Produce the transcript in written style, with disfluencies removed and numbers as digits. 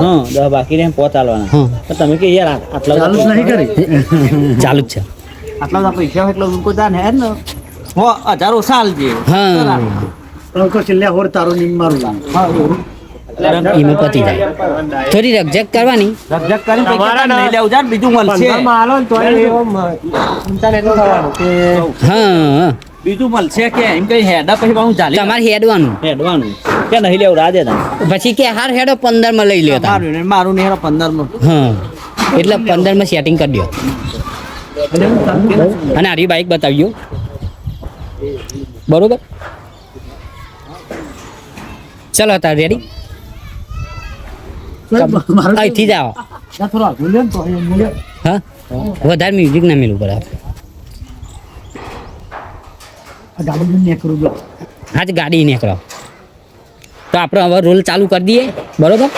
હા 10 બાકી રહે 5 ચાલવાના હા તો તમે કે યાર આટલા ચાલુ જ નહીં કરી ચાલુ જ છે આટલા બધા પૈસા હોય એટલે ઉनको જાને હે ને હો 1000 ઓછા આલજે હા લોકો છેલ્લે હોર તારું નીમ મારું એમાં પતી જાય થોડી રકઝક કરવાની રકઝક કરીને પૈસા નહીં લેવું જાન બીજું મળશે હા બીજું મળશે કે એમ કઈ હેડા પછી હું ચાલી તમારે હેડવાનું હેડવાનું કે નહીં લેવું રાજે તા પછી કે હાર હેડો 15 માં લઈ લ્યો તમે. મારું ને 15 નું હા એટલે 15 માં સેટિંગ કરી દો અને આરી બાઈક બતાવ્યો બરોબર ચલો તાર રેડી અહીંથી જાઓ હા વધારે મ્યુઝિક ના મેલું પડે આજ ગાડી નીકળો તો આપણે હવે રોલ ચાલુ કરી દઈએ બરોબર